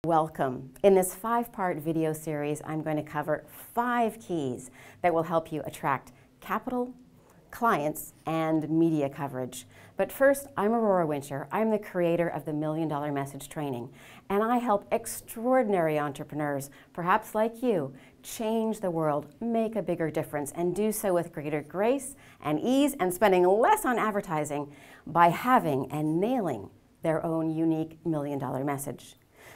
Welcome. In this 5-part video series, I'm going to cover 5 keys that will help you attract capital, clients, and media coverage. But first, I'm Aurora Winter. I'm the creator of the $1 Million Message Training, and I help extraordinary entrepreneurs, perhaps like you, change the world, make a bigger difference, and do so with greater grace and ease and spending less on advertising by having and nailing their own unique $1 million message.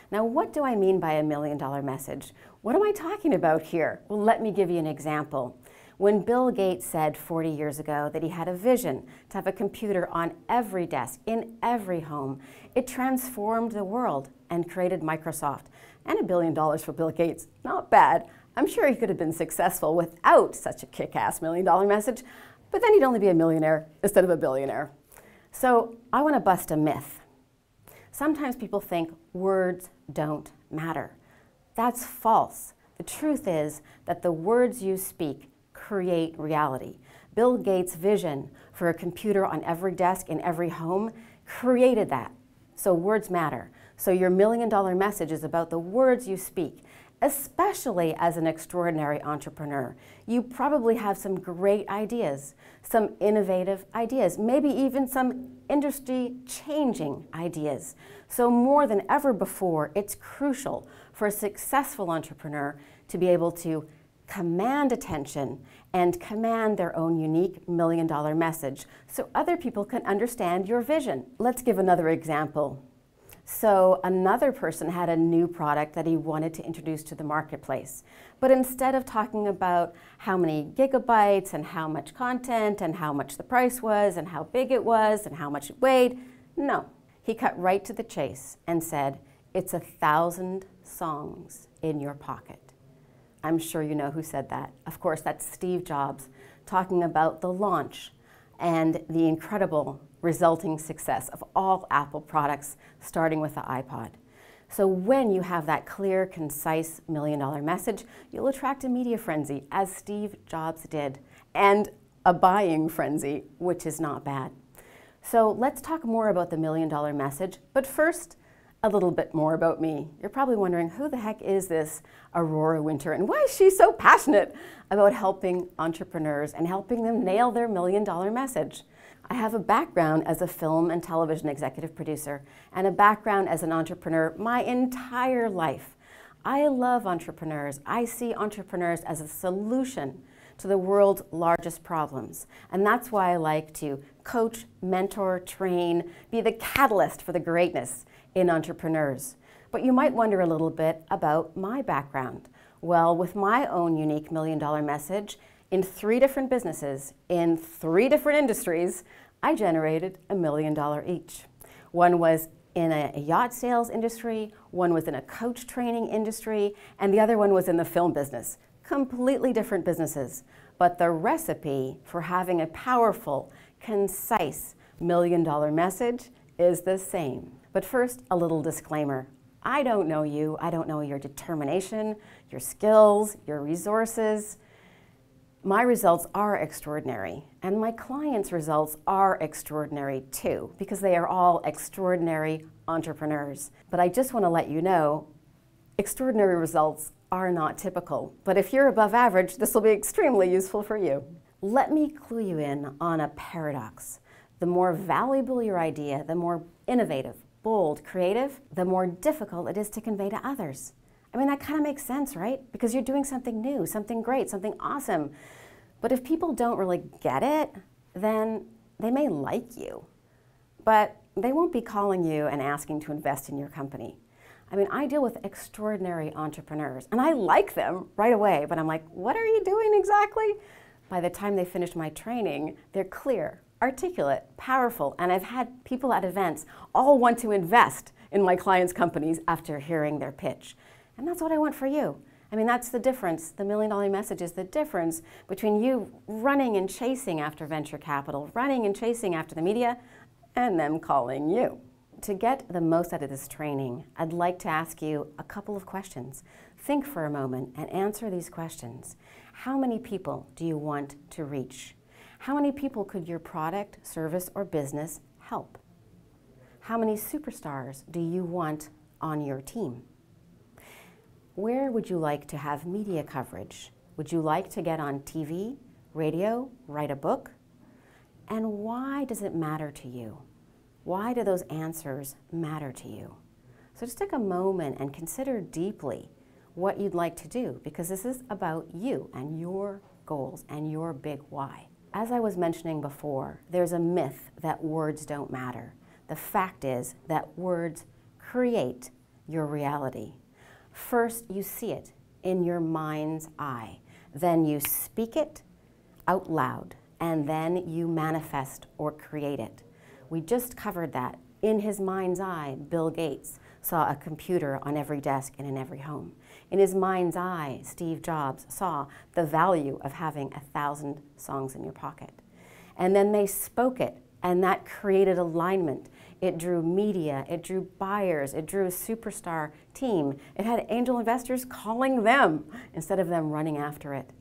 Now, what do I mean by a $1 million message? What am I talking about here? Well, let me give you an example. When Bill Gates said 40 years ago that he had a vision to have a computer on every desk, in every home, it transformed the world and created Microsoft. And $1 billion for Bill Gates, not bad. I'm sure he could have been successful without such a kick-ass $1 million message, but then he'd only be a millionaire instead of a billionaire. So I want to bust a myth. Sometimes people think words don't matter. That's false. The truth is that the words you speak create reality. Bill Gates' vision for a computer on every desk in every home created that. So words matter. So your $1 million message is about the words you speak, especially as an extraordinary entrepreneur. You probably have some great ideas, some innovative ideas, maybe even some industry-changing ideas. So more than ever before, it's crucial for a successful entrepreneur to be able to command attention and command their own unique $1 million message so other people can understand your vision. Let's give another example. So another person had a new product that he wanted to introduce to the marketplace. But instead of talking about how many gigabytes and how much content and how much the price was and how big it was and how much it weighed, no. He cut right to the chase and said, it's 1,000 songs in your pocket. I'm sure you know who said that. Of course, that's Steve Jobs talking about the launch and the incredible resulting success of all Apple products, starting with the iPod. So when you have that clear, concise $1 million message, you'll attract a media frenzy, as Steve Jobs did, and a buying frenzy, which is not bad. So let's talk more about the $1 million message, but first, a little bit more about me. You're probably wondering, who the heck is this Aurora Winter, and why is she so passionate about helping entrepreneurs and helping them nail their $1 million message? I have a background as a film and television executive producer and a background as an entrepreneur my entire life. I love entrepreneurs. I see entrepreneurs as a solution to the world's largest problems. And that's why I like to coach, mentor, train, be the catalyst for the greatness in entrepreneurs. But you might wonder a little bit about my background. Well, with my own unique $1 million message, in 3 different businesses, in 3 different industries, I generated $1 million each. One was in a yacht sales industry, one was in a coach training industry, and the other one was in the film business. Completely different businesses. But the recipe for having a powerful, concise $1 million message is the same. But first, a little disclaimer. I don't know you. I don't know your determination, your skills, your resources. My results are extraordinary, and my clients' results are extraordinary too, because they are all extraordinary entrepreneurs. But I just want to let you know, extraordinary results are not typical. But if you're above average, this will be extremely useful for you. Let me clue you in on a paradox. The more valuable your idea, the more innovative, bold, creative, the more difficult it is to convey to others. I mean, that kind of makes sense, right? Because you're doing something new, something great, something awesome. But if people don't really get it, then they may like you, but they won't be calling you and asking to invest in your company. I mean, I deal with extraordinary entrepreneurs, and I like them right away, but I'm like, what are you doing exactly? By the time they finish my training, they're clear, articulate, powerful, and I've had people at events all want to invest in my clients' companies after hearing their pitch. And that's what I want for you. I mean, that's the difference. The $1 million message is the difference between you running and chasing after venture capital, running and chasing after the media, and them calling you. To get the most out of this training, I'd like to ask you a couple of questions. Think for a moment and answer these questions. How many people do you want to reach? How many people could your product, service, or business help? How many superstars do you want on your team? where would you like to have media coverage? Would you like to get on TV, radio, write a book? And why does it matter to you? Why do those answers matter to you? So just take a moment and consider deeply what you'd like to do, because this is about you and your goals and your big why. As I was mentioning before, there's a myth that words don't matter. The fact is that words create your reality. First, you see it in your mind's eye. Then you speak it out loud, and then you manifest or create it. We just covered that. In his mind's eye, Bill Gates saw a computer on every desk and in every home. In his mind's eye, Steve Jobs saw the value of having 1,000 songs in your pocket. And then they spoke it, and that created alignment. It drew media, it drew buyers, it drew a superstar team. It had angel investors calling them instead of them running after it.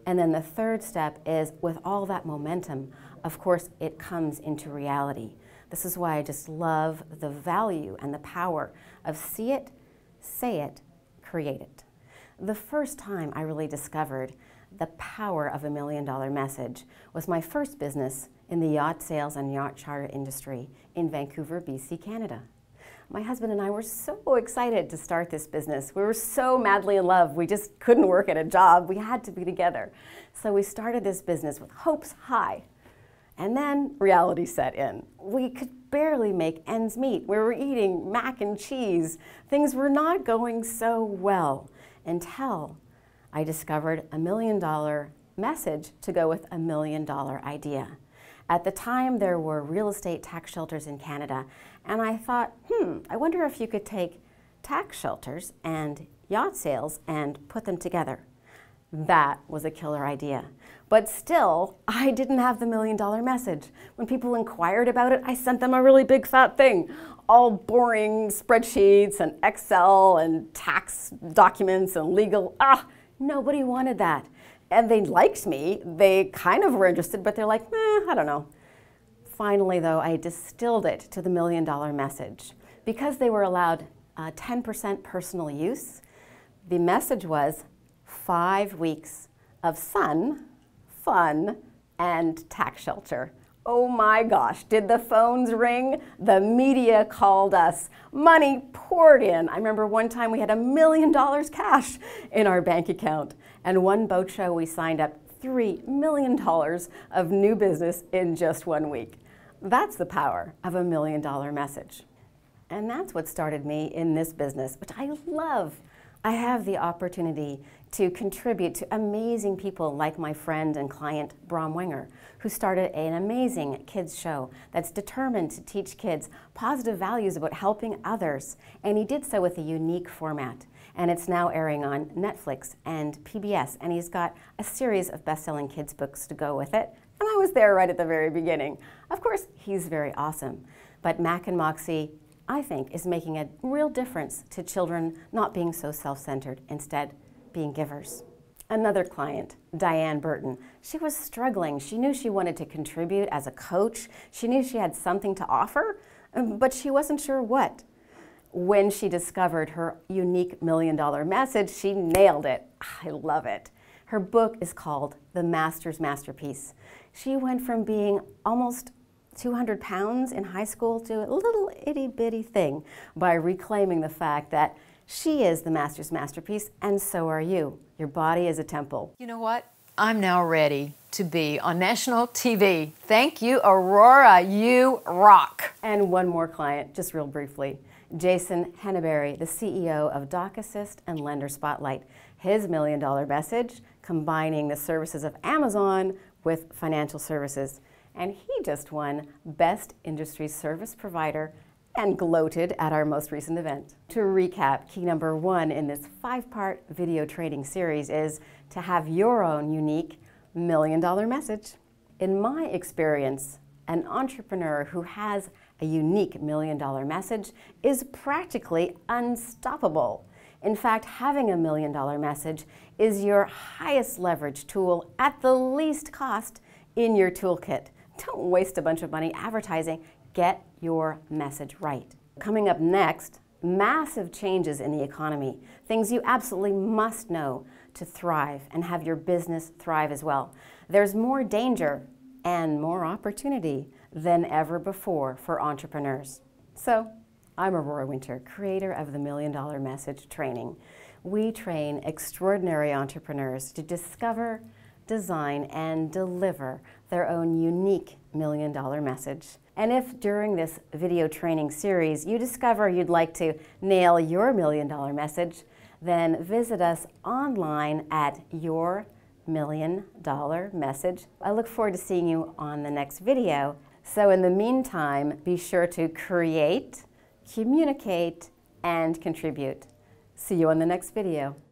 And then the third step is, with all that momentum, of course, it comes into reality. This is why I just love the value and the power of see it, say it, create it. The first time I really discovered the power of $1 million message was my first business in the yacht sales and yacht charter industry in Vancouver, BC, Canada. My husband and I were so excited to start this business. We were so madly in love. We just couldn't work at a job. We had to be together. So we started this business with hopes high. And then reality set in. We could barely make ends meet. We were eating mac and cheese. Things were not going so well until I discovered $1 million message to go with $1 million idea. At the time, there were real estate tax shelters in Canada, and I thought, I wonder if you could take tax shelters and yacht sales and put them together. That was a killer idea. But still, I didn't have the $1 million message. When people inquired about it, I sent them a really big fat thing, all boring spreadsheets and Excel and tax documents and legal. Nobody wanted that. And they liked me. They kind of were interested, but they're like, I don't know. Finally, though, I distilled it to the $1 million message. Because they were allowed 10% personal use, the message was 5 weeks of sun, fun, and tax shelter. Oh my gosh, did the phones ring? The media called us. Money poured in. I remember one time we had $1 million cash in our bank account. And one boat show, we signed up $3 million of new business in just 1 week. That's the power of $1 million message. And that's what started me in this business, which I love. I have the opportunity to contribute to amazing people like my friend and client, Brom Winger, who started an amazing kids show that's determined to teach kids positive values about helping others. And he did so with a unique format. And it's now airing on Netflix and PBS. And he's got a series of best-selling kids books to go with it. And I was there right at the very beginning. Of course, he's very awesome. But Mac and Moxie, I think, is making a real difference to children not being so self-centered, instead being givers. Another client, Diane Burton, she was struggling. She knew she wanted to contribute as a coach. She knew she had something to offer, but she wasn't sure what. When she discovered her unique $1 million message, she nailed it. I love it. Her book is called The Master's Masterpiece. She went from being almost 200 pounds in high school to a little itty-bitty thing by reclaiming the fact that she is the master's masterpiece, and so are you. Your body is a temple. You know what? I'm now ready to be on national TV. Thank you, Aurora. You rock. And one more client, just real briefly. Jason Henneberry, the CEO of Doc Assist and Lender Spotlight. His $1 million message, combining the services of Amazon with financial services. And he just won Best Industry Service Provider and gloated at our most recent event. To recap, key number 1 in this 5-part video training series is to have your own unique $1 million message. In my experience, an entrepreneur who has a unique $1 million message is practically unstoppable. In fact, having a $1 million message is your highest leverage tool at the least cost in your toolkit. Don't waste a bunch of money advertising. Get your message right. Coming up next, massive changes in the economy, things you absolutely must know to thrive and have your business thrive as well. There's more danger and more opportunity than ever before for entrepreneurs. So, I'm Aurora Winter, creator of the $1 Million Message training. We train extraordinary entrepreneurs to discover, design, and deliver their own unique $1 Million message. And if during this video training series you discover you'd like to nail your $1 Million message, then visit us online at Your $1 Million Message. I look forward to seeing you on the next video. So in the meantime, be sure to create, communicate, and contribute. See you on the next video.